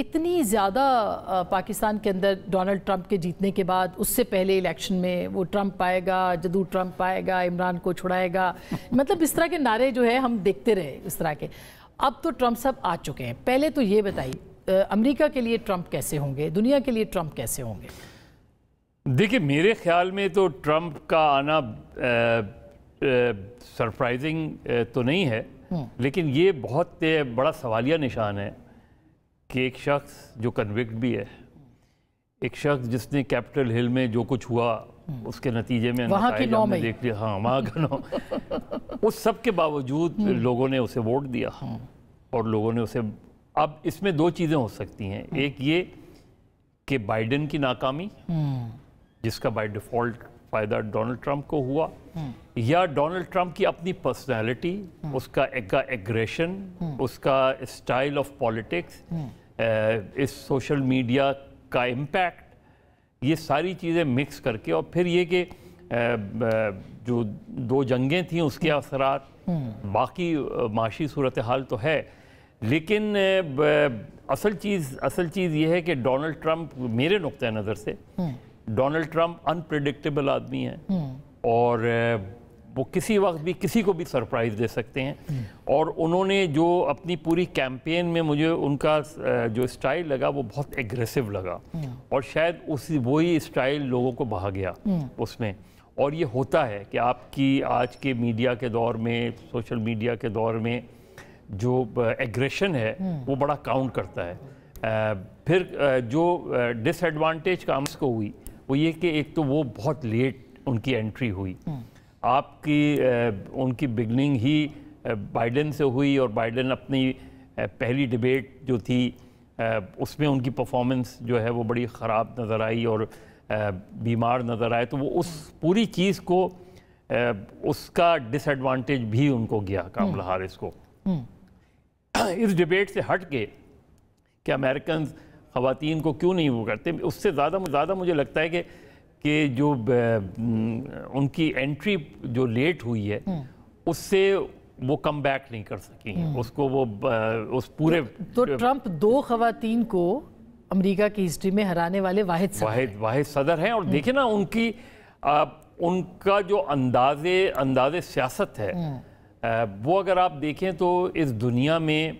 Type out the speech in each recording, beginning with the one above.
اتنی زیادہ پاکستان کے اندر ڈونلڈ ٹرمپ کے جیتنے کے بعد، اس سے پہلے الیکشن میں وہ ٹرمپ آئے گا، جدو ٹرمپ آئے گا، عمران کو چھڑائے گا، مطلب اس طرح کے نعرے جو ہے ہم دیکھتے رہے اس طرح کے. اب تو ٹرمپ صاحب آ چکے ہیں. پہلے تو یہ بتائیے امریکہ کے لیے ٹرمپ کیسے ہوں گے، دنیا کے لیے ٹرمپ کیسے ہوں گے؟ دیکھیں میرے خیال میں تو ٹرمپ کا آنا سرپرائزنگ تو نہیں ہے، لیکن یہ بہت بڑا سوالیہ نشان ہے کہ ایک شخص جو کنوکٹ بھی ہے، ایک شخص جس نے کیپٹل ہل میں جو کچھ ہوا اس کے نتیجے میں نتائج ہم نے دیکھ لیا، ہاں وہاں کا نو، اس سب کے باوجود لوگوں نے اسے ووٹ دیا اور لوگوں نے اسے. اب اس میں دو چیزیں ہو سکتی ہیں، ایک یہ کہ بائیڈن کی ناکامی جس کا بائی ڈیفالٹ فائدہ ڈونلڈ ٹرمپ کو ہوا، یا ڈونلڈ ٹرمپ کی اپنی پرسنالٹی، اس کا ایگریشن، اس کا اسٹائل آف پالیٹکس، اس سوشل میڈیا کا امپیکٹ، یہ ساری چیزیں مکس کر کے، اور پھر یہ کہ جو دو جنگیں تھیں اس کے اثرات، باقی معاشی صورتحال تو ہے. لیکن اصل چیز یہ ہے کہ ڈونلڈ ٹرمپ میرے نقطۂ نظر سے ڈونلڈ ٹرمپ انپریڈکٹیبل آدمی ہیں اور وہ کسی وقت بھی کسی کو بھی سرپرائز دے سکتے ہیں. اور انہوں نے جو اپنی پوری کیمپین میں مجھے ان کا جو اسٹائل لگا وہ بہت ایگریسو لگا، اور شاید وہی اسٹائل لوگوں کو بہا گیا اس میں. اور یہ ہوتا ہے کہ آپ کی آج کے میڈیا کے دور میں، سوشل میڈیا کے دور میں جو ایگریشن ہے وہ بڑا کاؤنٹ کرتا ہے. پھر جو ڈس ایڈوانٹیج کام کو ہوئی وہ یہ کہ ایک تو وہ بہت لیٹ ان کی انٹری ہوئی. آپ کی ان کی بگننگ ہی بائیڈن سے ہوئی، اور بائیڈن اپنی پہلی ڈیبیٹ جو تھی اس میں ان کی پرفارمنس جو ہے وہ بڑی خراب نظر آئی اور بیمار نظر آئے. تو وہ اس پوری چیز کو اس کا ڈس ایڈوانٹیج بھی ان کو گیا کاملا ہیرس کو. اس ڈیبیٹ سے ہٹ کے کہ امریکنز خواتین کو کیوں نہیں وہ کرتے، اس سے زیادہ مجھے لگتا ہے کہ جو ان کی انٹری جو لیٹ ہوئی ہے اس سے وہ کم بیک نہیں کر سکی ہیں، اس کو وہ اس پورے. تو ٹرمپ دو خواتین کو امریکہ کی ہسٹری میں ہرانے والے واحد صدر ہیں. اور دیکھیں نا ان کا جو انداز سیاست ہے وہ اگر آپ دیکھیں تو اس دنیا میں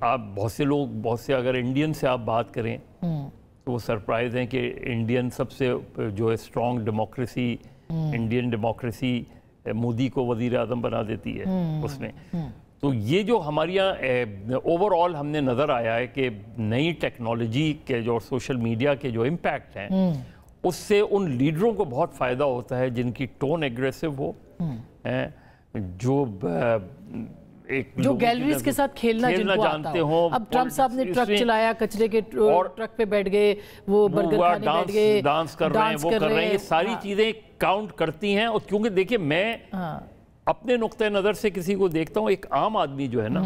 آپ بہت سے اگر انڈین سے آپ بات کریں تو وہ سرپرائز ہیں کہ انڈین سب سے جو strong democracy, Indian democracy Modi کو وزیر اعظم بنا دیتی ہے اس میں. تو یہ جو ہمارے یہاں اوور آل ہم نے نظر آیا ہے کہ نئی ٹیکنالوجی کے جو سوشل میڈیا کے جو امپیکٹ ہیں اس سے ان لیڈروں کو بہت فائدہ ہوتا ہے جن کی ٹون ایگریسو ہو، جو گیلریز کے ساتھ کھیلنا جانتے ہوں. اب ٹرمپ صاحب نے ٹرک چلایا، کچرے کے ٹرک پہ بیٹھ گئے، وہ برگر کھانے بیٹھ گئے، ڈانس کر رہے ہیں، وہ کر رہے ہیں، یہ ساری چیزیں کاؤنٹ کرتی ہیں. اور کیونکہ دیکھیں میں اپنے نقطۂ نظر سے کسی کو دیکھتا ہوں، ایک عام آدمی جو ہے نا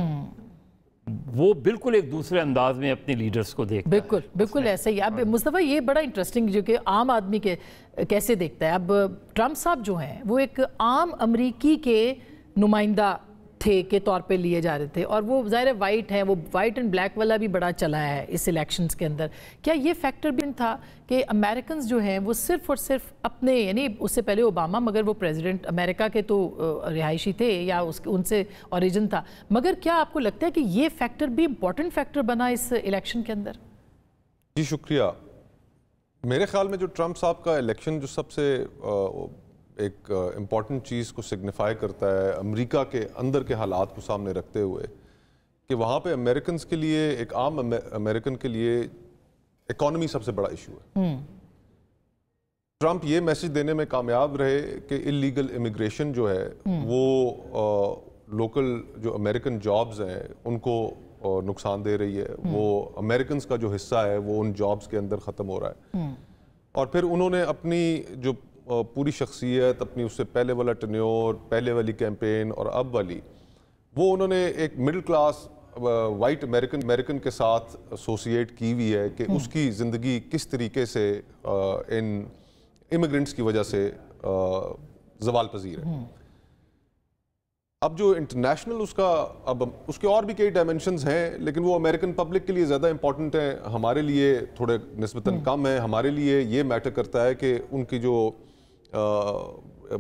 وہ بالکل ایک دوسرے انداز میں اپنے لیڈرز کو دیکھتا ہے. بالکل ایسا ہی. اب مصطفیٰ یہ بڑا انٹرسٹنگ جو کہ عام آدمی کے کیسے دیکھتا ہے. اب ٹرمپ صاحب جو ہیں وہ ایک عام امریکی کے نمائندہ تھے کے طور پہ لیے جا رہے تھے، اور وہ ظاہر وائٹ ہیں، وہ وائٹ اینڈ بلیک والا بھی بڑا چلا ہے اس الیکشنز کے اندر. کیا یہ فیکٹر بھی تھا کہ امریکنز جو ہیں وہ صرف اور صرف اپنے، یعنی اس سے پہلے اوباما مگر وہ پریزیڈنٹ امریکہ کے تو رہائشی تھے یا ان سے اوریجن تھا، مگر کیا آپ کو لگتا ہے کہ یہ فیکٹر بھی امپورٹنٹ فیکٹر بنا اس الیکشن کے اندر؟ جی شکریہ. میرے خیال میں جو ٹرمپ صاحب کا الیکشن جو سب سے ایک امپورٹنٹ چیز کو سگنیفائی کرتا ہے امریکہ کے اندر کے حالات کو سامنے رکھتے ہوئے، کہ وہاں پہ امریکنز کے لیے، ایک عام امریکن کے لیے اکانومی سب سے بڑا ایشو ہے. ٹرمپ یہ میسج دینے میں کامیاب رہے کہ اللیگل امیگریشن جو ہے وہ لوکل جو امریکن جابز ہیں ان کو نقصان دے رہی ہے، وہ امریکنز کا جو حصہ ہے وہ ان جابز کے اندر ختم ہو رہا ہے. اور پھر انہوں نے اپنی جو پوری شخصیت، اپنی اس سے پہلے والا ٹینیور، پہلے والی کیمپین اور اب والی، وہ انہوں نے ایک مڈل کلاس وائٹ امریکن کے ساتھ ایسوسیٹ کی ہوئی ہے کہ اس کی زندگی کس طریقے سے ان امیگرنٹس کی وجہ سے زوال پذیر ہے. اب جو انٹرنیشنل اس کا اب اس کے اور بھی کئی ڈائمنشنز ہیں، لیکن وہ امریکن پبلک کے لیے زیادہ امپورٹنٹ ہیں، ہمارے لیے تھوڑے نسبتاً کم ہیں. ہمارے لیے یہ میٹر کرتا ہے کہ ان کی جو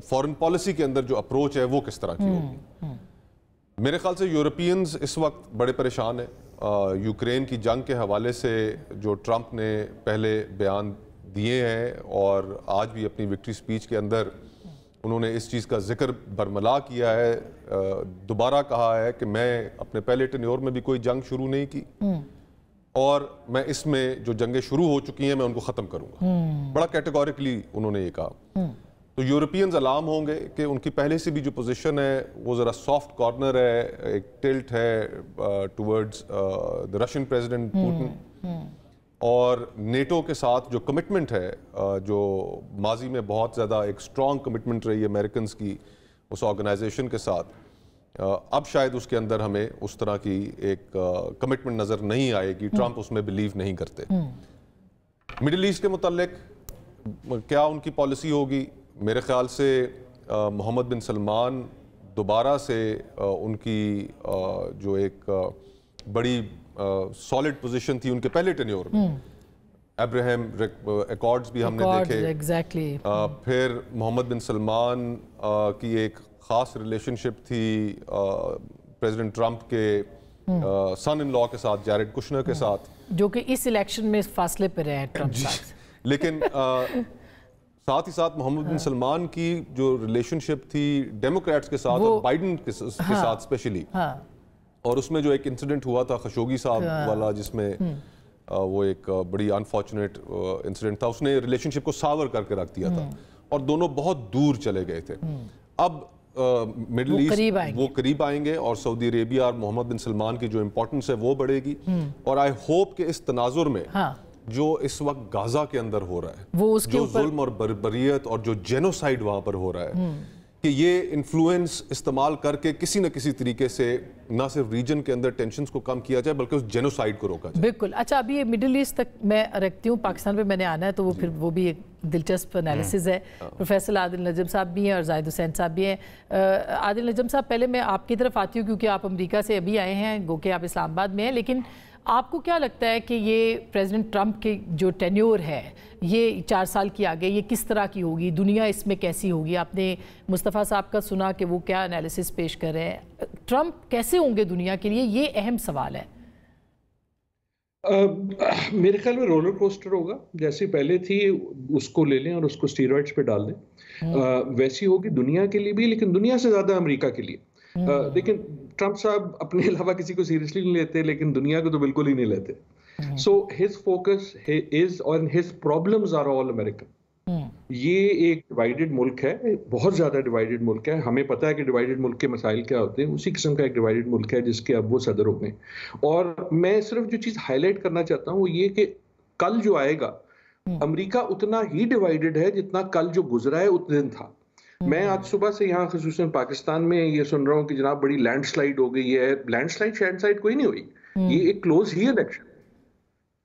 فارن پالیسی کے اندر جو اپروچ ہے وہ کس طرح کی ہوگی. میرے خیال سے یورپینز اس وقت بڑے پریشان ہیں. یوکرین کی جنگ کے حوالے سے جو ٹرمپ نے پہلے بیان دیے ہیں اور آج بھی اپنی وکٹری سپیچ کے اندر انہوں نے اس چیز کا ذکر برملا کیا ہے، دوبارہ کہا ہے کہ میں اپنے پہلے ٹینیور میں بھی کوئی جنگ شروع نہیں کی اور میں اس میں جو جنگیں شروع ہو چکی ہیں میں ان کو ختم کروں گا. بڑا کیٹیگوریکلی انہوں نے یہ کہا. تو یورپینز الارم ہوں گے کہ ان کی پہلے سے بھی جو پوزیشن ہے وہ ذرا سافٹ کارنر ہے، ایک ٹلٹ ہے towards the Russian president Putin, اور نیٹو کے ساتھ جو کمٹمنٹ ہے، جو ماضی میں بہت زیادہ ایک اسٹرانگ کمٹمنٹ رہی ہے امریکنز کی اس آرگنائزیشن کے ساتھ، اب شاید اس کے اندر ہمیں اس طرح کی ایک کمٹمنٹ نظر نہیں آئے گی. ٹرمپ اس میں بلیو نہیں کرتے. مڈل ایسٹ کے متعلق کیا ان کی پالیسی ہوگی؟ میرے خیال سے محمد بن سلمان دوبارہ سے ان کی جو ایک بڑی سالڈ پوزیشن تھی ان کے پہلے ٹینیور میں، ابراہیم ایکارڈز بھی ہم نے دیکھے. پھر محمد بن سلمان کی ایک خاص ریلیشن شپ تھی پریزیڈنٹ ٹرمپ کے سن ان لا کے ساتھ، جیرڈ کشنر کے ساتھ، جو کہ اس الیکشن میں فاصلے پر رہے ٹرمپ سے. لیکن ساتھ ہی ساتھ محمد بن سلمان کی جو ریلیشن شپ تھی ڈیموکریٹس کے ساتھ اور بائیڈن کے ساتھ اسپیشلی، اور اس میں جو ایک انسیڈنٹ ہوا تھا خشوگی صاحب والا، جس میں وہ ایک بڑی انفارچونیٹ انسیڈنٹ تھا، اس نے ریلیشن شپ کو ساور کر کے رکھ دیا تھا اور دونوں بہت دور چلے گئے تھے. اب مڈل ایسٹ وہ قریب آئیں گے اور سعودی عربیہ اور محمد بن سلمان کی جو امپورٹنس ہے وہ بڑھے گی. اور آئی ہوپ کہ اس تناظر میں جو اس وقت غازہ کے اندر ہو رہا ہے، جو ظلم اور بربریت اور جو جینوسائیڈ وہاں پر ہو رہا ہے، کہ یہ انفلوئنس استعمال کر کے کسی نہ کسی طریقے سے نہ صرف ریجن کے اندر ٹینشنز کو کم کیا جائے بلکہ اس جینوسائیڈ کو روکا جائے. بالکل. اچھا، ابھی یہ مڈل ایسٹ تک میں رکھتی ہوں، پاکستان پہ میں نے آنا ہے تو وہ بھی ایک دلچسپ انالیسز ہے. پروفیسر عادل نجم صاحب بھی ہیں اور زاہد حسین صاحب بھی ہیں. عادل نجم صاحب، پہلے میں آپ کی طرف آتی ہوں کیونکہ آپ امریکہ سے ابھی آئے ہیں، گو کہ آپ اسلام آباد میں ہیں، لیکن آپ کو کیا لگتا ہے کہ یہ پریزیڈنٹ ٹرمپ کی جو ٹینیور ہے یہ 4 سال کی آگے یہ کس طرح کی ہوگی؟ دنیا اس میں کیسی ہوگی؟ آپ نے مصطفیٰ صاحب کا سنا کہ وہ کیا انالیسس پیش کر رہے ہیں. ٹرمپ کیسے ہوں گے دنیا کے لیے؟ یہ اہم سوال ہے. میرے خیال میں رولر کوسٹر ہوگا. جیسی پہلے تھی اس کو لے لیں اور اس کو اسٹیرائڈز پہ ڈال دیں، ویسی ہوگی دنیا کے لیے بھی، لیکن دنیا سے زیادہ امریکہ کے لیے. لیکن ٹرمپ صاحب اپنے علاوہ کسی کو سیریسلی نہیں لیتے، لیکن دنیا کو تو بالکل ہی نہیں لیتے. So his focus is on his problems are all American. یہ ایک ڈیوائیڈڈ ملک ہے، بہت زیادہ ڈیوائیڈڈ ملک ہے. ہمیں پتہ ہے کہ ڈیوائیڈڈ ملک کے مسائل کیا ہوتے ہیں. اسی قسم کا ایک ڈیوائیڈڈ ملک ہے جس کے اب وہ صدر ہو گئے. اور میں صرف جو چیز ہائی لائٹ کرنا چاہتا ہوں وہ یہ کہ کل جو آئے گا امریکہ اتنا ہی ڈیوائیڈڈ ہے جتنا کل جو گزرا ہے اتنے دن تھا. میں آج صبح سے یہاں خصوصاً پاکستان میں یہ سن رہا ہوں کہ جناب بڑی لینڈ سلائیڈ ہو گئی ہے. لینڈ سلائیڈ کوئی نہیں ہوئی. یہ ایک کلوز ہی الیکشن.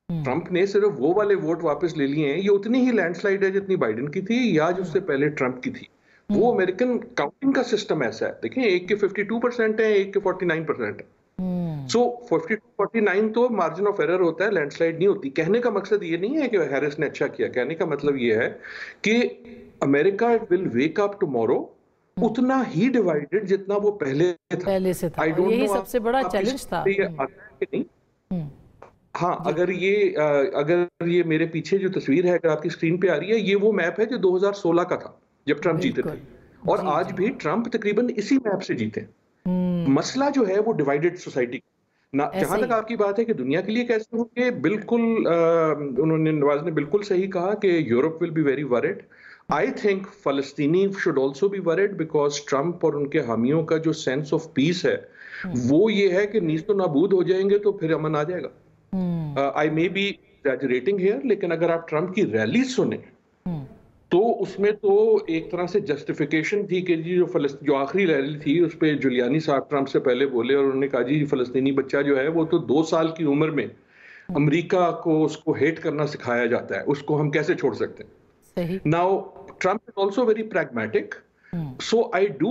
ٹرمپ نے صرف وہ والے ووٹ واپس لے لیے ہیں. یہ اتنی ہی لینڈ سلائیڈ ہے جتنی بائیڈن کی تھی یا جو اس سے پہلے ٹرمپ کی تھی. وہ امریکن کاؤنٹنگ کا سسٹم ایسا ہے. دیکھیں، ایک کے 52% ہے، ایک کے 49% ہے. سو 42-49 تو مارجن آف ایرر ہوتا ہے، لینڈ سلائیڈ نہیں ہوتی. کہنے کا مقصد یہ نہیں ہے کہ ہیرس نے اچھا کیا. کہنے کا مطلب یہ ہے کہ امریکہ ول ویک اپ ٹمورو اتنا ہی ڈیوائیڈڈ جتنا وہ پہلے تھا. یہی سب سے بڑا چیلنج تھا. ہاں، اگر یہ میرے پیچھے جو تصویر ہے اگر آپ کی اسکرین پہ آ رہی ہے، یہ وہ میپ ہے جو 2016 کا تھا جب ٹرمپ جیتے تھے. اور آج بھی ٹرمپ تقریباً اسی میپ سے جیتے. مسئلہ جو ہے وہ ڈیوائیڈڈ سوسائٹی. جہاں تک آپ کی بات ہے کہ دنیا کے لیے کیسے ہوں گے، بالکل انہوں نے، نواز نے بالکل صحیح کہا کہ Europe will be very worried. I think فلسطینی should also be worried because Trump اور ان کے حامیوں کا جو سینس آف پیس ہے وہ یہ ہے کہ نیز تو نابود ہو جائیں گے تو پھر امن آ جائے گا. I may be exaggerating here، لیکن اگر آپ ٹرمپ کی ریلی سنیں تو اس میں تو ایک طرح سے جسٹیفیکیشن تھی کہ جی جو آخری ریلی تھی اس پہ جولیانی صاحب ٹرمپ سے پہلے بولے اور انہوں نے کہا جی فلسطینی بچہ جو ہے وہ تو 2 سال کی عمر میں امریکہ کو اس کو ہیٹ کرنا سکھایا جاتا ہے، اس کو ہم کیسے چھوڑ سکتے ہیں. Now Trump is also very pragmatic. So I do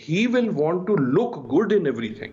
he will want to look good in everything.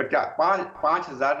5,000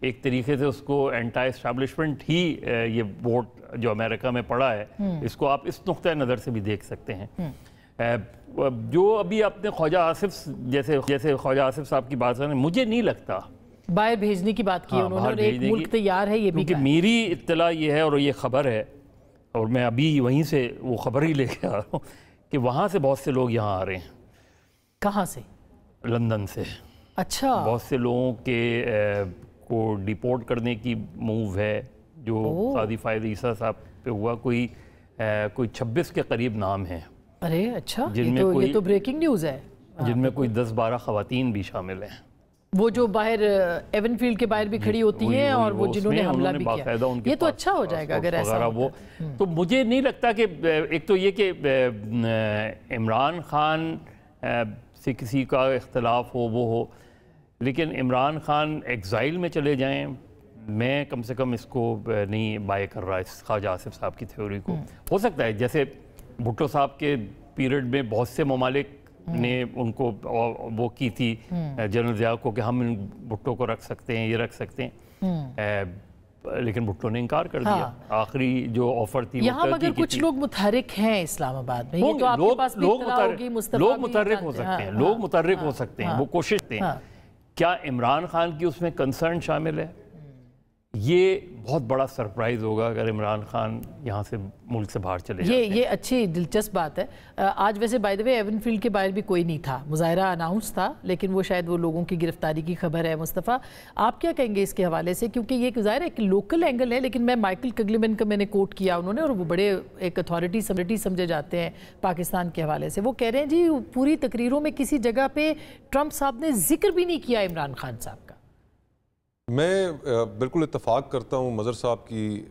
ایک طریقے سے اس کو اینٹائی اسٹیبلشمنٹ ہی یہ ووٹ جو امریکہ میں پڑا ہے اس کو آپ اس نقطۂ نظر سے بھی دیکھ سکتے ہیں. جو ابھی آپ نے خواجہ آصف جیسے خواجہ آصف صاحب کی بات کریں، مجھے نہیں لگتا باہر بھیجنے کی بات کی انہوں نے، اور ایک ملک تیار ہے یہ بھی. کیونکہ میری اطلاع یہ ہے اور یہ خبر ہے، اور میں ابھی وہیں سے وہ خبر ہی لے کے آ رہا ہوں کہ وہاں سے بہت سے لوگ یہاں آ رہے ہیں. کہاں سے؟ لندن سے. اچھا. بہت سے لوگوں کے کو ڈیپورٹ کرنے کی موو ہے جو قاضی فائد عیسیٰ صاحب پہ ہوا. کوئی 26 کے قریب نام ہیں. ارے اچھا، یہ تو بریکنگ نیوز ہے. جن میں کوئی 10-12 خواتین بھی شامل ہیں. وہ جو باہر ایون فیلڈ کے باہر بھی کھڑی ہوتی ہیں اور وہ جنہوں نے حملہ بھی کیا. یہ تو اچھا ہو جائے گا اگر ایسا وہ. تو مجھے نہیں لگتا کہ ایک تو یہ کہ عمران خان سے کسی کا اختلاف ہو وہ ہو، لیکن عمران خان ایگزائل میں چلے جائیں، میں کم سے کم اس کو نہیں بائی کر رہا اس خواجہ آصف صاحب کی تھیوری کو. ہو سکتا ہے جیسے بھٹو صاحب کے پیریڈ میں بہت سے ممالک نے ان کو وہ کی تھی جنرل ضیاء کو کہ ہم بھٹو کو رکھ سکتے ہیں، یہ رکھ سکتے ہیں، لیکن بھٹو نے انکار کر دیا. آخری جو آفر تھی یہاں مگر کچھ لوگ متحرک ہیں اسلام آباد میں. یہ تو آپ کے پاس بھی اطلاع ہوگی. لوگ متحرک ہو سکتے ہیں، لوگ متحرک ہو سکتے ہیں، وہ کوشش کرتے ہیں. کیا عمران خان کی اس میں کنسرن شامل ہے؟ یہ بہت بڑا سرپرائز ہوگا اگر عمران خان یہاں سے ملک سے باہر چلے جاتے ہیں. یہ اچھی دلچسپ بات ہے. آج ویسے by the way even field کے باہر بھی کوئی نہیں تھا، مظاہرہ اناؤنس تھا، لیکن وہ شاید وہ لوگوں کی گرفتاری کی خبر ہے. مصطفیٰ آپ کیا کہیں گے اس کے حوالے سے؟ کیونکہ یہ ایک ظاہر ہے کہ لوکل اینگل ہے، لیکن میں مائیکل کگلیمن کا میں نے کوٹ کیا انہوں نے، اور وہ بڑے ایک اتھارٹی سمجھے جاتے ہیں پاکستان کے حوالے سے. وہ کہہ رہے ہیں جی پوری تقریروں میں کسی جگہ پہ ٹرمپ صاحب نے ذکر بھی نہیں کیا عمران خان صاحب کا. میں بالکل اتفاق کرتا ہوں مظہر صاحب کی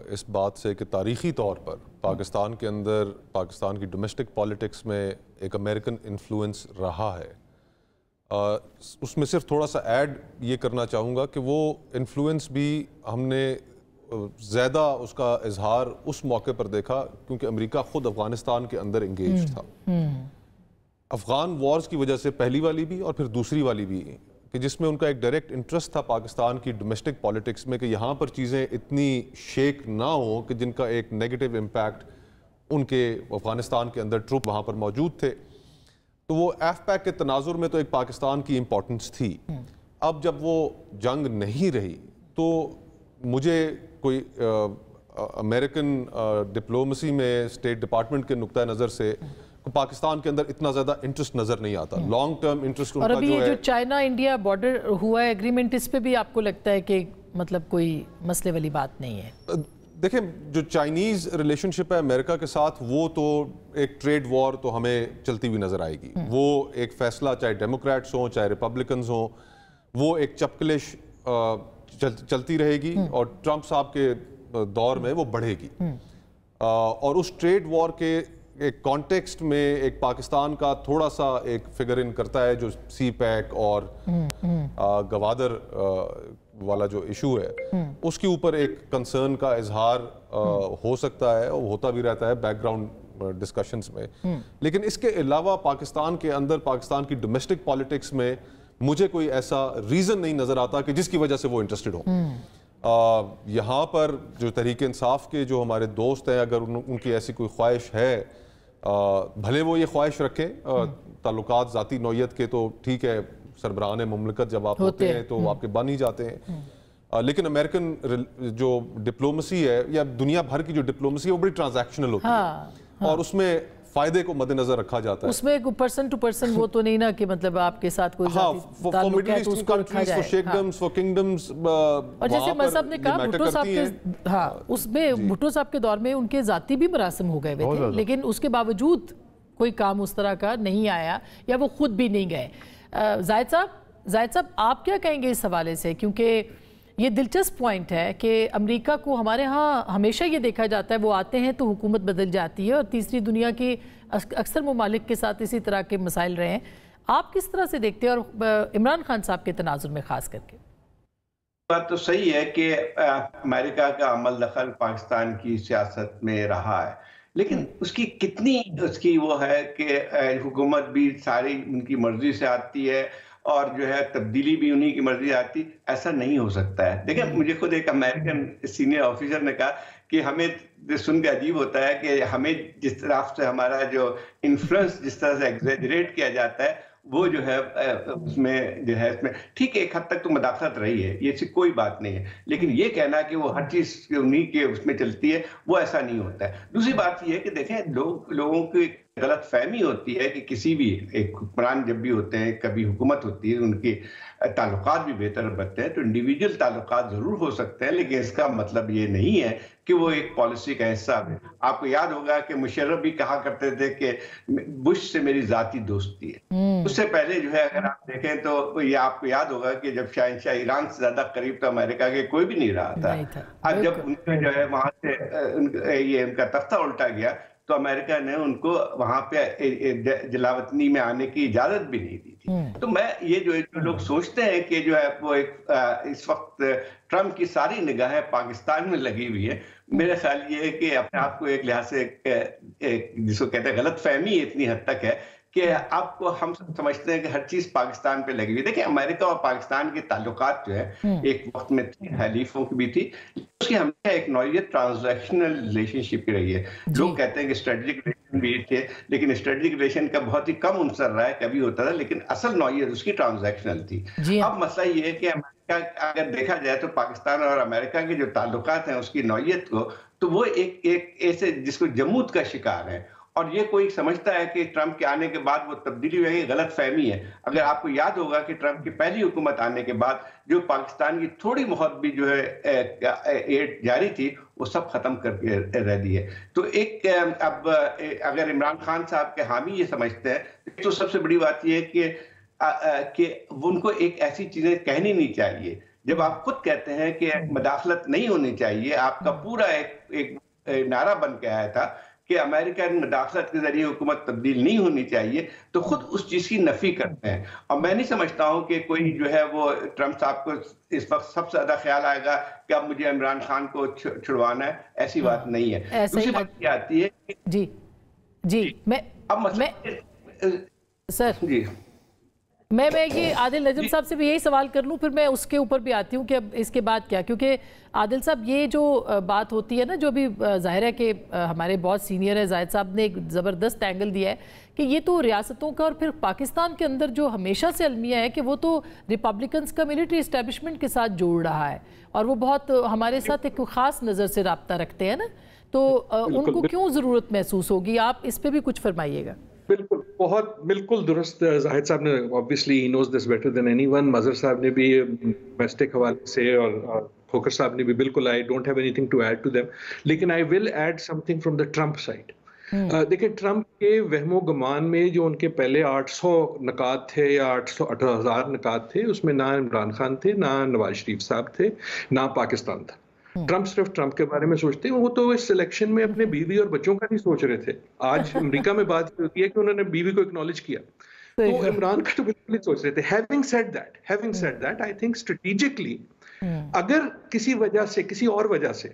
اس بات سے کہ تاریخی طور پر پاکستان کے اندر پاکستان کی ڈومیسٹک پالیٹکس میں ایک امریکن انفلوئنس رہا ہے. اس میں صرف تھوڑا سا ایڈ یہ کرنا چاہوں گا کہ وہ انفلوئنس بھی ہم نے زیادہ اس کا اظہار اس موقع پر دیکھا کیونکہ امریکہ خود افغانستان کے اندر انگیج تھا. افغان وارز کی وجہ سے، پہلی والی بھی اور پھر دوسری والی بھی، کہ جس میں ان کا ایک ڈائریکٹ انٹرسٹ تھا پاکستان کی ڈومیسٹک پالیٹکس میں کہ یہاں پر چیزیں اتنی شیک نہ ہوں کہ جن کا ایک نیگیٹو امپیکٹ ان کے افغانستان کے اندر ٹروپ وہاں پر موجود تھے. تو وہ ایف پیک کے تناظر میں تو ایک پاکستان کی امپورٹنس تھی. اب جب وہ جنگ نہیں رہی تو مجھے کوئی امریکن ڈپلومسی میں اسٹیٹ ڈپارٹمنٹ کے نقطہ نظر سے پاکستان کے اندر اتنا زیادہ انٹرسٹ نظر نہیں آتا. لانگ ٹرم انٹرسٹ ان کا جو ہے. اور ابھی یہ جو چائنا انڈیا بارڈر ہوا ہے ایگریمنٹ، اس پہ بھی آپ کو لگتا ہے کہ مطلب کوئی مسئلے والی بات نہیں ہے؟ دیکھیں جو چائنیز ریلیشن شپ ہے امریکہ کے ساتھ، وہ تو ایک ٹریڈ وار تو ہمیں چلتی ہوئی نظر آئے گی. وہ ایک فیصلہ چاہے ڈیموکریٹس ہوں چاہے ریپبلکنز ہوں، وہ ایک چپکلش چلتی رہے گی اور ٹرمپ صاحب کے دور میں وہ بڑھے گی. اور اس ٹریڈ وار کے ایک کانٹیکسٹ میں ایک پاکستان کا تھوڑا سا ایک فگر ان کرتا ہے جو سی پیک اور گوادر والا جو ایشو ہے، اس کے اوپر ایک کنسرن کا اظہار ہو سکتا ہے اور ہوتا بھی رہتا ہے بیک گراؤنڈ ڈسکشنز میں. لیکن اس کے علاوہ پاکستان کے اندر پاکستان کی ڈومیسٹک پالیٹکس میں مجھے کوئی ایسا ریزن نہیں نظر آتا کہ جس کی وجہ سے وہ انٹرسٹڈ ہوں. یہاں پر جو تحریک انصاف کے جو ہمارے دوست ہیں، اگر ان کی ایسی کوئی خواہش ہے، بھلے وہ یہ خواہش رکھیں، تعلقات ذاتی نوعیت کے تو ٹھیک ہے، سربراہان مملکت جب آپ ہوتے ہیں تو آپ کے بن ہی جاتے ہیں. لیکن امریکن جو ڈپلومسی ہے یا دنیا بھر کی جو ڈپلومسی ہے وہ بڑی ٹرانزیکشنل ہوتی ہے اور اس میں فائدے کو مد نظر رکھا جاتا ہے. اس میں پرسن ٹو پرسن وہ تو نہیں نا کہ مطلب آپ کے ساتھ کوئی ذاتی تعلق ہے تو اس کو رکھا جائے. اور جیسے مذہب نے کہا بھٹو صاحب کے، اس میں بھٹو صاحب کے دور میں ان کے ذاتی بھی مراسم ہو گئے ہوئے تھے، لیکن اس کے باوجود کوئی کام اس طرح کا نہیں آیا یا وہ خود بھی نہیں گئے. زاہد صاحب آپ کیا کہیں گے اس حوالے سے؟ کیونکہ یہ دلچسپ پوائنٹ ہے کہ امریکہ کو ہمارے ہاں ہمیشہ یہ دیکھا جاتا ہے وہ آتے ہیں تو حکومت بدل جاتی ہے، اور تیسری دنیا کی اکثر ممالک کے ساتھ اسی طرح کے مسائل رہے ہیں. آپ کس طرح سے دیکھتے ہیں، اور عمران خان صاحب کے تناظر میں خاص کر کے؟ بات تو صحیح ہے کہ امریکہ کا عمل دخل پاکستان کی سیاست میں رہا ہے، لیکن اس کی کتنی وہ ہے کہ حکومت بھی ساری ان کی مرضی سے آتی ہے اور جو ہے تبدیلی بھی انہی کی مرضی آتی. ایسا نہیں ہو سکتا ہے. دیکھیں مجھے خود ایک امریکن سینئر آفیسر نے کہا کہ ہمیں سن کے عجیب ہوتا ہے کہ ہمیں جس طرح سے ہمارا جو انفلوئنس جس طرح سے ایگزیجریٹ کیا جاتا ہے وہ جو ہے اس میں ٹھیک ہے ایک حد تک تو مداخلت رہی ہے, یہ سے کوئی بات نہیں ہے, لیکن یہ کہنا کہ وہ ہر چیز انہی کے اس میں چلتی ہے وہ ایسا نہیں ہوتا ہے. دوسری بات یہ ہے کہ دیکھیں لوگوں کی غلط فہمی ہوتی ہے کہ کسی بھی ایک حکمران جب بھی ہوتے ہیں, کبھی حکومت ہوتی ہے, ان کے تعلقات بھی بہتر بنتے ہیں, تو انڈیویجول تعلقات ضرور ہو سکتے ہیں, لیکن اس کا مطلب یہ نہیں ہے کہ وہ ایک پالیسی کا حصہ ہے. آپ کو یاد ہوگا کہ مشرف بھی کہا کرتے تھے کہ بش سے میری ذاتی دوستی ہے. اس سے پہلے جو ہے اگر آپ دیکھیں تو یہ آپ کو یاد ہوگا کہ جب شہنشاہ ایران سے زیادہ قریب تو امریکہ کے کوئی بھی نہیں رہا تھا. اب جب ان کا جو ہے وہاں سے یہ ان کا تختہ الٹا گیا تو امریکہ نے ان کو وہاں پہ جلاوطنی میں آنے کی اجازت بھی نہیں دی تھی. تو میں یہ جو لوگ سوچتے ہیں کہ جو ہے وہ ایک اس وقت ٹرمپ کی ساری نگاہیں پاکستان میں لگی ہوئی ہے, میرا خیال یہ ہے کہ اپنے آپ کو ایک لحاظ سے جس کو کہتے ہیں غلط فہمی اتنی حد تک ہے کہ آپ کو ہم سمجھتے ہیں کہ ہر چیز پاکستان پہ لگی ہوئی. دیکھیں امریکہ اور پاکستان کے تعلقات جو ہے ایک وقت میں حلیفوں کی بھی تھی, اس کی ہمیشہ ایک نوعیت ٹرانزیکشنل ریلیشن شپ کی رہی ہے. لوگ کہتے ہیں کہ اسٹریٹجک ریلیشن بھی تھے, لیکن اسٹریٹجک ریلیشن کا بہت ہی کم عنصر رہا ہے, کبھی ہوتا تھا, لیکن اصل نوعیت اس کی ٹرانزیکشنل تھی. اب مسئلہ یہ ہے کہ امریکہ اگر دیکھا جائے تو پاکستان اور امریکہ کے جو تعلقات ہیں اس کی نوعیت کو, تو وہ ایک ایسے جس کو جمود کا شکار ہے, اور یہ کوئی سمجھتا ہے کہ ٹرمپ کے آنے کے بعد وہ تبدیلی ہوئی, غلط فہمی ہے. اگر آپ کو یاد ہوگا کہ ٹرمپ کی پہلی حکومت آنے کے بعد جو پاکستان کی تھوڑی بہت بھی جو ہے ایڈ جاری تھی وہ سب ختم کر کے رہ دی ہے. تو ایک اب اگر عمران خان صاحب کے حامی یہ سمجھتے ہیں تو سب سے بڑی بات یہ ہے کہ ان کو ایک ایسی چیزیں کہنی نہیں چاہیے. جب آپ خود کہتے ہیں کہ مداخلت نہیں ہونی چاہیے, آپ کا پورا ایک نعرہ بن کے آیا تھا کہ امریکن مداخلت کے ذریعے حکومت تبدیل نہیں ہونی چاہیے, تو خود اس چیز کی نفی کرتے ہیں. اور میں نہیں سمجھتا ہوں کہ کوئی جو ہے وہ ٹرمپ صاحب کو اس وقت سب سے زیادہ خیال آئے گا کہ اب مجھے عمران خان کو چھڑوانا ہے, ایسی بات نہیں ہے. دوسری بات یہ آتی ہے میں یہ عادل نجم صاحب سے بھی یہی سوال کر لوں, پھر میں اس کے اوپر بھی آتی ہوں کہ اب اس کے بعد کیا, کیونکہ عادل صاحب یہ جو بات ہوتی ہے نا, جو بھی ظاہر ہے کہ ہمارے بہت سینئر ہے زاہد صاحب نے ایک زبردست اینگل دیا ہے کہ یہ تو ریاستوں کا اور پھر پاکستان کے اندر جو ہمیشہ سے المیہ ہے کہ وہ تو ریپبلکنز کا ملٹری اسٹیبلشمنٹ کے ساتھ جوڑ رہا ہے, اور وہ بہت ہمارے ساتھ ایک خاص نظر سے رابطہ رکھتے ہیں نا, تو ان کو کیوں ضرورت محسوس ہوگی؟ آپ اس پہ بھی کچھ فرمائیے گا. بالکل درست. زاہد صاحب نے obviously he knows this better than anyone. مظہر صاحب نے بھی ڈومیسٹک حوالے سے اور کھوکر صاحب نے بھی بالکل, I don't have anything to add to them. لیکن I will add something from the Trump side. دیکھیں ٹرمپ کے وہم و گمان میں جو ان کے پہلے 800 نکات تھے یا 8,000 نکات تھے, اس میں نہ عمران خان تھے, نہ نواز شریف صاحب تھے, نہ پاکستان تھا. ٹرمپ صرف ٹرمپ کے بارے میں سوچتے ہیں. وہ تو اس سلیکشن میں اپنے بیوی اور بچوں کا نہیں سوچ رہے تھے. آج امریکہ میں بات ہوتی ہے کہ انہوں نے بیوی کو اکنالج کیا, تو عمران کا تو بالکل نہیں سوچ رہے تھے. having said that, I think strategically اگر کسی وجہ سے, کسی اور وجہ سے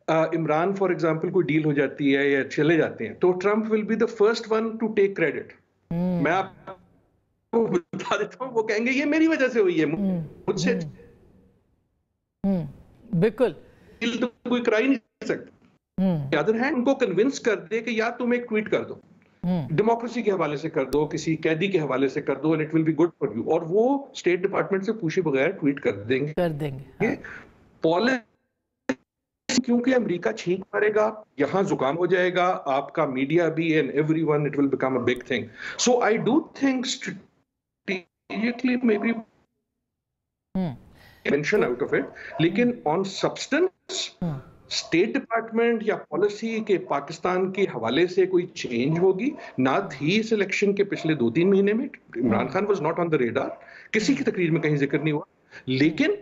عمران فار ایگزامپل کوئی ڈیل ہو جاتی ہے یا چلے جاتے ہیں, تو Trump will be the first one to take credit. میں آپ کو بتا دیتا ہوں, وہ کہیں گے یہ میری وجہ سے ہوئی ہے, مجھ سے بالکل کوئی کرا ہی نہیں سکتا. ادر ہینڈ ان کو کنونس کر دے کہ یا تم ایک ٹویٹ کر دو, ڈیموکریسی کے حوالے سے کر دو, کسی قیدی کے حوالے سے کر دو, and it will be good for you. اور وہ اسٹیٹ ڈپارٹمنٹ سے پوچھے بغیر ٹویٹ کر دیں گے. کیونکہ امریکہ چھینک مارے گا, یہاں زکام ہو جائے گا, آپ کا میڈیا بھی, and everyone, it will become a big thing. So I do think strategically maybe mention out of it, لیکن on substance اسٹیٹ ڈپارٹمنٹ یا پالیسی کے پاکستان کے حوالے سے کوئی چینج ہوگی نہ تھی اس الیکشن کے پچھلے 2-3 مہینے میں. Imran Khan was not on the radar, کسی کی تقریر میں کہیں ذکر نہیں ہوا. لیکن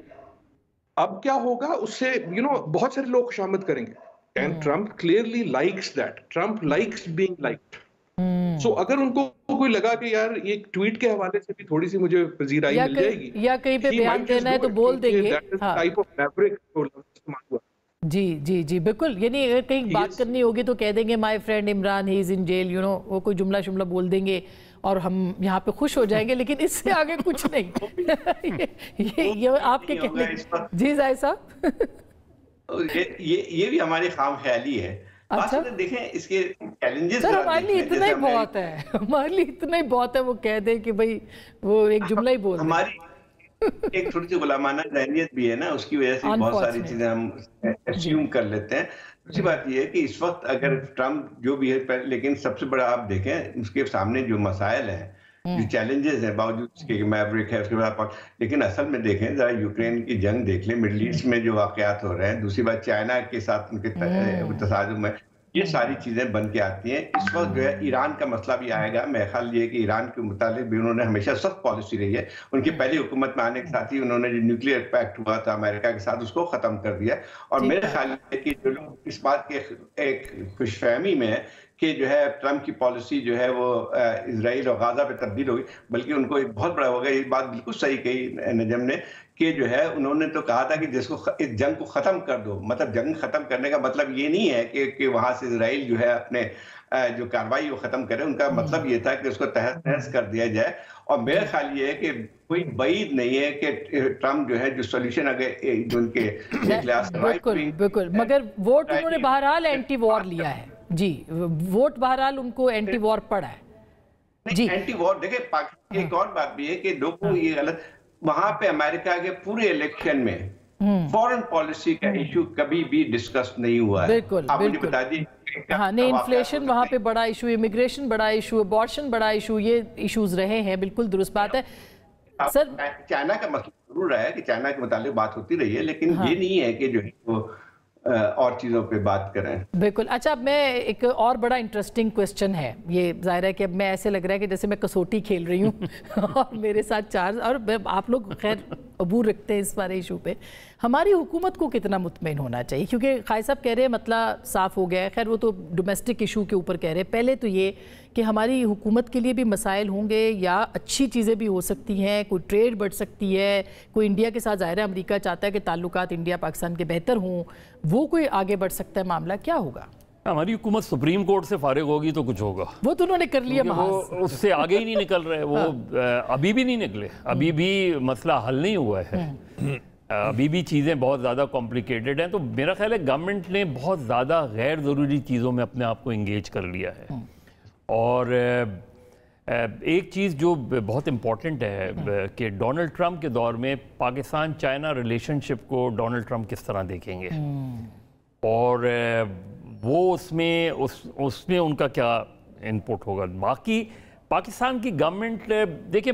اب کیا ہوگا اس سے بہت سارے لوگ خوشامد کریں گے. And Trump clearly likes that. Trump likes being liked. So اگر ان کو کوئی لگا کہ یار ایک ٹویٹ کے حوالے سے بھی تھوڑی سی مجھے پذیرائی مل جائے گی یا کہیں پہ بیان دینا ہے تو بول دیں گے. جی بالکل. یعنی اگر کہیں بات کرنی ہوگی تو کہہ دیں گے my friend Imran he is in jail, وہ کوئی جملہ بول دیں گے, اور ہم یہاں پہ خوش ہو جائیں گے، لیکن اس سے آگے کچھ نہیں۔ یہ آپ کے کہنے، جی ظاہر صاحب۔ یہ بھی ہماری خام خیالی ہے۔ اچھا دیکھیں اس کے چیلنجز، سر ہمارے لیے اتنا ہی بہت ہے، ہمارے لیے اتنا ہی بہت ہے، وہ کہہ دیں کہ بھئی وہ ایک جملہ ہی بول دیں۔ ہماری ایک تھوڑی سی غلامانہ ذہنیت بھی ہے نا، اس کی وجہ سے بہت ساری چیزیں ہم اسیوم کر لیتے ہیں۔ دوسری بات یہ ہے کہ اس وقت اگر ٹرمپ جو بھی ہے، لیکن سب سے بڑا آپ دیکھیں اس کے سامنے جو مسائل ہیں، جو چیلنجز ہیں، باوجود اس کے میوریک ہے، اس کے بعد لیکن اصل میں دیکھیں ذرا یوکرین کی جنگ دیکھ لیں، مڈل ایسٹ میں جو واقعات ہو رہے ہیں، دوسری بات چائنا کے ساتھ ان کے تصادم ہے، یہ ساری چیزیں بن کے آتی ہیں۔ اس وقت جو ہے ایران کا مسئلہ بھی آئے گا۔ میرا خیال یہ ہے کہ ایران کے متعلق بھی انہوں نے ہمیشہ سخت پالیسی رہی ہے۔ ان کی پہلی حکومت میں آنے کے ساتھ ہی انہوں نے جو نیوکلیئر پیکٹ ہوا تھا امریکہ کے ساتھ، اس کو ختم کر دیا۔ اور میرا خیال ہے کہ جو لوگ اس بات کے ایک خوش فہمی میں ہے کہ جو ہے ٹرمپ کی پالیسی جو ہے وہ اسرائیل اور غزہ پہ تبدیل ہوگی، بلکہ ان کو ایک بہت بڑا ہوگا۔ یہ بات بالکل صحیح کہی نجم نے کہ جو ہے انہوں نے تو کہا تھا کہ جس کو اس جنگ کو ختم کر دو، مطلب جنگ ختم کرنے کا مطلب یہ نہیں ہے کہ وہاں سے اسرائیل جو ہے اپنے جو کارروائی وہ ختم کرے، ان کا مطلب یہ تھا کہ اس کو تہس نہس کر دیا جائے۔ اور میرا خیال یہ ہے کہ کوئی بعید نہیں ہے کہ ٹرمپ جو ہے جو سولوشن اگر جو ان کے بالکل، مگر ووٹ انہوں نے بہرحال اینٹی وار لیا ہے۔ جی ووٹ بہرحال ان کو اینٹی وار پڑا ہے۔ جی اینٹی وار دیکھیں پاکستان کی ایک اور بات بھی ہے کہ لوگوں یہ غلط، وہاں پہ امریکہ کے پورے الیکشن میں فورن پالیسی کا ایشو کبھی بھی ڈسکس نہیں ہوا ہے۔ بالکل آپ مجھے بتا دیجیے۔ ہاں نہیں، انفلیشن وہاں پہ بڑا ایشو، امیگریشن بڑا ایشو، ابارشن بڑا ایشو، یہ ایشوز رہے ہیں۔ بالکل درست بات ہے سر۔ چائنا کا مسئلہ ضرور رہا ہے کہ چائنا کے متعلق بات ہوتی رہی ہے، لیکن یہ نہیں ہے کہ جو ہے وہ اور چیزوں پہ بات کریں۔ بالکل۔ اچھا اب میں ایک اور بڑا انٹرسٹنگ کوسچن ہے، یہ ظاہر ہے کہ اب میں ایسے لگ رہا ہے کہ جیسے میں کسوٹی کھیل رہی ہوں اور میرے ساتھ چار، اور آپ لوگ خیر عبور رکھتے ہیں اس بارے ایشو پہ۔ ہماری حکومت کو کتنا مطمئن ہونا چاہیے؟ کیونکہ قائد صاحب کہہ رہے ہیں مسئلہ صاف ہو گیا ہے، خیر وہ تو ڈومیسٹک ایشو کے اوپر کہہ رہے ہیں۔ پہلے تو یہ کہ ہماری حکومت کے لیے بھی مسائل ہوں گے یا اچھی چیزیں بھی ہو سکتی ہیں، کوئی ٹریڈ بڑھ سکتی ہے، کوئی انڈیا کے ساتھ، ظاہر ہے امریکہ چاہتا ہے کہ تعلقات انڈیا پاکستان کے بہتر ہوں، وہ کوئی آگے بڑھ سکتا ہے معاملہ، کیا ہوگا؟ ہماری حکومت سپریم کورٹ سے فارغ ہوگی تو کچھ ہوگا۔ وہ تو انہوں نے کر لیا محاذ، اس سے آگے ہی نہیں نکل رہے، وہ ابھی بھی نہیں نکلے، ابھی بھی مسئلہ حل نہیں ہوا ہے، ابھی بھی چیزیں بہت زیادہ کمپلیکیٹڈ ہیں۔ تو میرا خیال ہے گورنمنٹ نے بہت زیادہ غیر ضروری چیزوں میں اپنے آپ کو انگیج کر لیا ہے۔ اور ایک چیز جو بہت امپورٹنٹ ہے کہ ڈونلڈ ٹرمپ کے دور میں پاکستان چائنا ریلیشن شپ کو ڈونلڈ ٹرمپ کس طرح دیکھیں گے، اور وہ اس میں ان کا کیا انپٹ ہوگا۔ باقی پاکستان کی گورنمنٹ، دیکھیں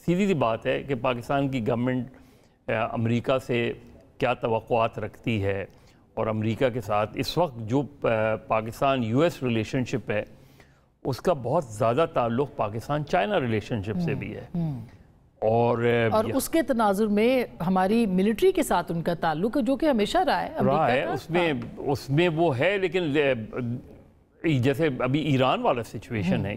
سیدھی سی بات ہے کہ پاکستان کی گورنمنٹ امریکہ سے کیا توقعات رکھتی ہے، اور امریکہ کے ساتھ اس وقت جو پاکستان یو ایس ریلیشن شپ ہے اس کا بہت زیادہ تعلق پاکستان چائنا ریلیشن شپ سے بھی ہے، اور اس کے تناظر میں ہماری ملٹری کے ساتھ ان کا تعلق جو کہ ہمیشہ رہا ہے، اس میں وہ ہے۔ لیکن جیسے ابھی ایران والا سچویشن ہے،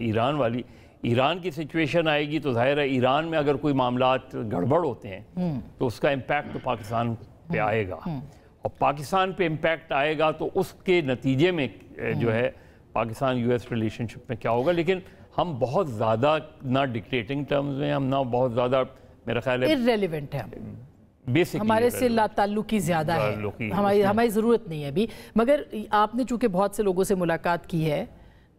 ایران کی سچویشن آئے گی تو ظاہر ہے ایران میں اگر کوئی معاملات گڑبڑ ہوتے ہیں تو اس کا امپیکٹ تو پاکستان پہ آئے گا، اور پاکستان پہ امپیکٹ آئے گا تو اس کے نتیجے میں جو ہے پاکستان یو ایس ریلیشن شپ میں کیا ہوگا۔ لیکن ہم بہت زیادہ نہ ڈکٹیٹنگ ٹرمز میں، ہم نہ بہت زیادہ، میرا خیال ہے irrelevant ہے، ہمارے سے لا تعلقی زیادہ ہے، ہماری ضرورت نہیں ہے ابھی۔ مگر آپ نے چونکہ بہت سے لوگوں سے ملاقات کی ہے،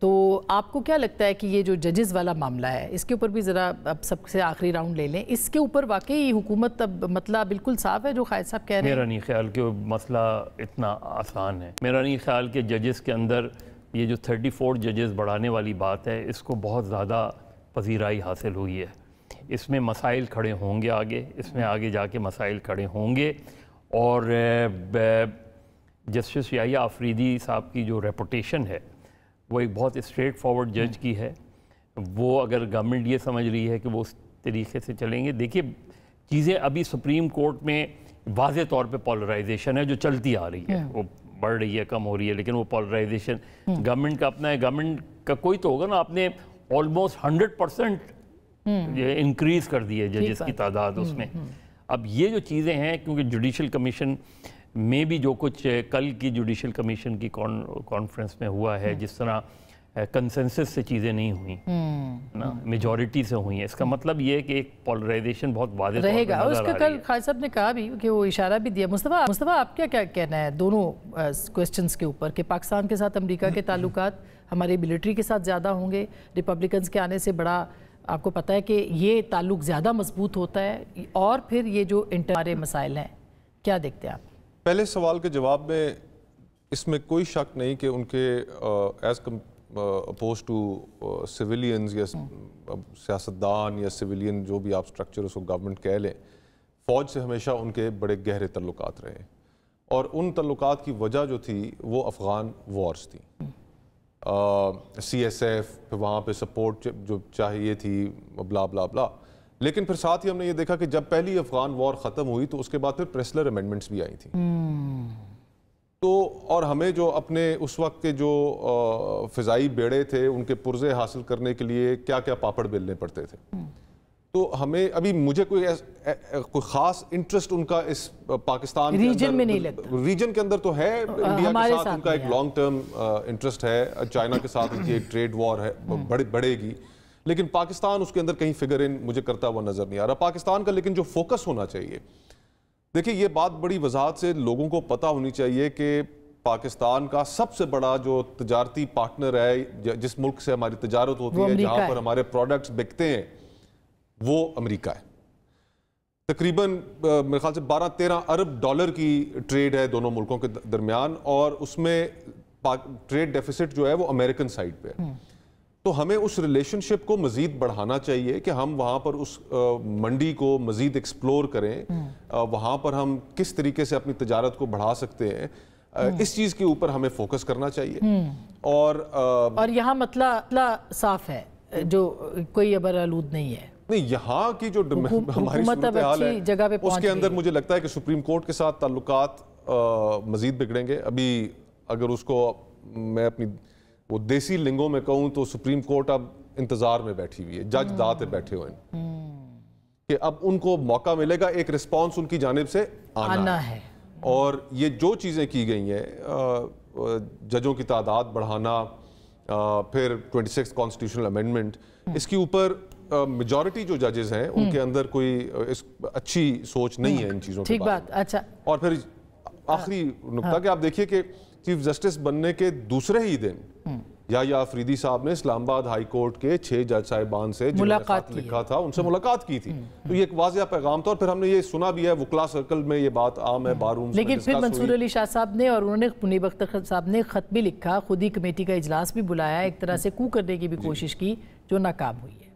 تو آپ کو کیا لگتا ہے کہ یہ جو ججز والا معاملہ ہے اس کے اوپر بھی ذرا اب سب سے آخری راؤنڈ لے لیں، اس کے اوپر واقعی حکومت اب مسئلہ بالکل صاف ہے جو قائد صاحب کہہ رہے ہیں؟ میرا نہیں خیال کہ مسئلہ اتنا آسان ہے، میرا نہیں خیال کہ ججز کے اندر یہ جو 34 ججز بڑھانے والی بات ہے اس کو بہت زیادہ پذیرائی حاصل ہوئی ہے۔ اس میں مسائل کھڑے ہوں گے، اس میں آگے جا کے مسائل کھڑے ہوں گے، اور جسٹس یحییٰ آفریدی صاحب کی جو ریپوٹیشن ہے وہ ایک بہت اسٹریٹ فارورڈ جج کی ہے۔ وہ اگر گورنمنٹ یہ سمجھ رہی ہے کہ وہ اس طریقے سے چلیں گے، دیکھیے چیزیں ابھی سپریم کورٹ میں واضح طور پہ پولرائزیشن ہے جو چلتی آ رہی ہے، وہ بڑھ رہی ہے، کم ہو رہی ہے، لیکن وہ پولرائزیشن گورنمنٹ کا اپنا ہے۔ گورنمنٹ کا کوئی تو ہوگا نا، آپ نے آلموسٹ 100% انکریز کر دی ہے ججز کی تعداد اس میں۔ اب یہ جو چیزیں ہیں، کیونکہ جوڈیشل کمیشن میں بھی جو کچھ کل کی جوڈیشل کمیشن کی کانفرنس میں ہوا ہے، جس طرح کنسنسس سے چیزیں نہیں ہوئیں نا، میجورٹی سے ہوئی ہیں. اس کا مطلب یہ ہے کہ ایک پولرائزیشن بہت واضح رہے گا. اور اس کا کل خالد صاحب نے کہا بھی کہ وہ اشارہ بھی دیا. مصطفیٰ آپ کیا کہنا ہے دونوں کوسچنز کے اوپر کہ پاکستان کے ساتھ امریکہ کے تعلقات ہمارے ملٹری کے ساتھ زیادہ ہوں گے، ریپبلکنز کے آنے سے بڑا آپ کو پتہ ہے کہ یہ تعلق زیادہ مضبوط ہوتا ہے، اور پھر یہ جو ہمارے مسائل ہیں کیا دیکھتے ہیں آپ؟ پہلے سوال کے جواب میں اس میں کوئی شک نہیں کہ ان کے ایز اپوز ٹو سویلینز یا سیاستدان یا سویلین جو بھی آپ سٹرکچر اس کو گورنمنٹ کہہ لیں، فوج سے ہمیشہ ان کے بڑے گہرے تعلقات رہے، اور ان تعلقات کی وجہ جو تھی وہ افغان وارز تھی. سی ایس ایف وہاں پہ سپورٹ جو چاہیے تھی بلا بلا بلا. لیکن پھر ساتھ ہی ہم نے یہ دیکھا کہ جب پہلی افغان وار ختم ہوئی تو اس کے بعد پھر پریسلر امینڈمنٹس بھی آئی تھیں. تو اور ہمیں جو اپنے اس وقت کے جو فضائی بیڑے تھے ان کے پرزے حاصل کرنے کے لیے کیا کیا پاپڑ بیلنے پڑتے تھے. تو ہمیں ابھی مجھے کوئی خاص انٹرسٹ ان کا اس پاکستان ریجن میں نہیں لگتا. ریجن کے اندر تو ہے، انڈیا کے ساتھ ان کا ایک لانگ ٹرم انٹرسٹ ہے، چائنا کے ساتھ ان کی ایک ٹریڈ وار ہے بڑھے گی، لیکن پاکستان اس کے اندر کہیں فگر ان مجھے کرتا ہوا نظر نہیں آ رہا پاکستان کا. لیکن جو فوکس ہونا چاہیے، دیکھیں یہ بات بڑی وضاحت سے لوگوں کو پتہ ہونی چاہیے کہ پاکستان کا سب سے بڑا جو تجارتی پارٹنر ہے، جس ملک سے ہماری تجارت ہوتی ہے، جہاں پر ہمارے پروڈکٹس بکتے ہیں، وہ امریکہ ہے. تقریباً میرے خیال سے 12-13 ارب ڈالر کی ٹریڈ ہے دونوں ملکوں کے درمیان، اور اس میں ٹریڈ ڈیفیسٹ جو ہے وہ امریکن سائڈ پہ ہے. تو ہمیں اس ریلیشن شپ کو مزید بڑھانا چاہیے کہ ہم وہاں پر اس منڈی کو مزید ایکسپلور کریں، وہاں پر ہم کس طریقے سے اپنی تجارت کو بڑھا سکتے ہیں، اس چیز کے اوپر ہمیں فوکس کرنا چاہیے. اور یہاں مطلع صاف ہے، جو کوئی ابر آلود نہیں ہے. نہیں، یہاں کی جو ہماری صورتحال ہے اس کے اندر مجھے لگتا ہے کہ سپریم کورٹ کے ساتھ تعلقات مزید بگڑیں گے. ابھی اگر اس کو میں اپنی وہ دیسی لنگوں میں کہوں تو سپریم کورٹ اب انتظار میں بیٹھی ہوئی ہے، جج داتے بیٹھے ہوئے ہیں کہ اب ان کو موقع ملے گا ایک رسپانس ان کی جانب سے آنا ہے. اور یہ جو چیزیں کی گئی ہیں، ججوں کی تعداد بڑھانا، پھر 26 کانسٹیٹیوشنل امینڈمنٹ، اس کے اوپر میجورٹی جو ججز ہیں ان کے اندر کوئی اچھی سوچ نہیں ہے ان چیزوں کے بارے میں. اچھا، اور پھر آخری نقطہ کہ آپ دیکھیے کہ چیف جسٹس بننے کے دوسرے ہی دن یا افریدی صاحب نے اسلام آباد ہائی کورٹ کے 6 جج صاحبان سے جنہوں نے خط لکھا تھا ان سے ملاقات کی تھی. تو یہ ایک واضح پیغام تھا، اور پھر ہم نے یہ سنا بھی ہے، وکلا سرکل میں یہ بات عام ہے، بار رومز میں لیکن پھر منصور علی شاہ صاحب نے اور انہوں نے منیب اختر صاحب نے خط بھی لکھا، خود ہی کمیٹی کا اجلاس بھی بلایا، ایک طرح سے کو کرنے کی بھی کوشش کی جو ناکام ہوئی ہے.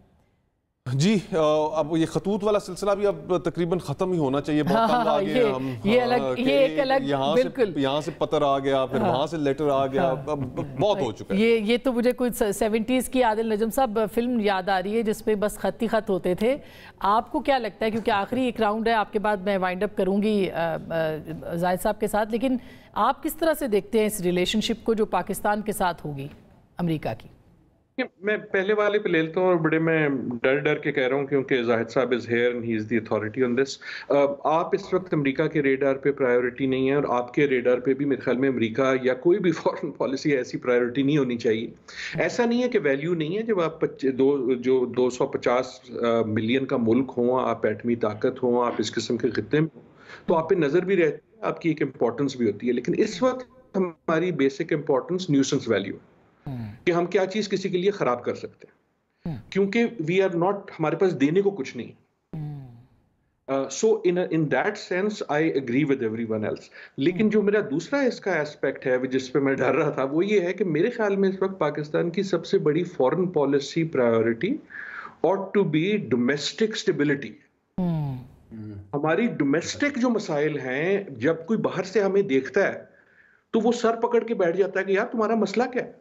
جی اب یہ خطوط والا سلسلہ بھی اب تقریباً ختم ہی ہونا چاہیے. بہت تنگ آ گئے ہم، یہاں سے پتر آ گیا، پھر وہاں سے لیٹر آ گیا، بہت ہو چکا ہے. یہ تو مجھے کوئی 70s کی عادل نجم صاحب فلم یاد آ رہی ہے جس پہ بس خط ہی خط ہوتے تھے. آپ کو کیا لگتا ہے، کیونکہ آخری ایک راؤنڈ ہے، آپ کے بعد میں وائنڈ اپ کروں گی زاہد صاحب کے ساتھ، لیکن آپ کس طرح سے دیکھتے ہیں اس ریلیشن شپ کو جو پاکستان کے ساتھ ہوگی امریکہ کی؟ میں پہلے والے پہ لے لیتا ہوں، اور بڑے میں ڈر کے کہہ رہا ہوں کیونکہ زاہد صاحب is here and he is the authority on this. آپ اس وقت امریکہ کے ریڈار پہ پرائیورٹی نہیں ہے، اور آپ کے ریڈار پہ بھی میرے خیال میں امریکہ یا کوئی بھی فارن پالیسی ایسی پرائیورٹی نہیں ہونی چاہیے. ایسا نہیں ہے کہ ویلیو نہیں ہے. جب آپ جو 250 ملین کا ملک ہوں، آپ ایٹمی طاقت ہوں، آپ اس قسم کے خطے میں ہوں، تو آپ پہ نظر بھی رہتی ہے، آپ کی ایک امپورٹنس بھی ہوتی ہے. لیکن اس وقت ہماری بیسک امپورٹنس نیوسنس ویلیو، کہ ہم کیا چیز کسی کے لیے خراب کر سکتے ہیں، کیونکہ وی آر ناٹ، ہمارے پاس دینے کو کچھ نہیں. So in that sense I agree with everyone else. لیکن جو میرا دوسرا اس کا ایسپیکٹ ہے جس پہ میں ڈر رہا تھا، وہ یہ ہے کہ میرے خیال میں اس وقت پاکستان کی سب سے بڑی foreign policy priority ought to be domestic stability. ہماری ڈومیسٹک جو مسائل ہیں، جب کوئی باہر سے ہمیں دیکھتا ہے تو وہ سر پکڑ کے بیٹھ جاتا ہے کہ یار تمہارا مسئلہ کیا ہے.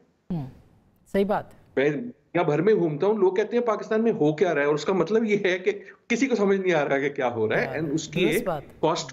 صحیح بات. میں یہاں بھر میں گھومتا ہوں، لوگ کہتے ہیں پاکستان میں ہو کیا رہا ہے، اور اس کا مطلب یہ ہے کہ کسی کو سمجھ نہیں آ رہا کہ کیا ہو رہا ہے، اینڈ اس کی ایک کاسٹ.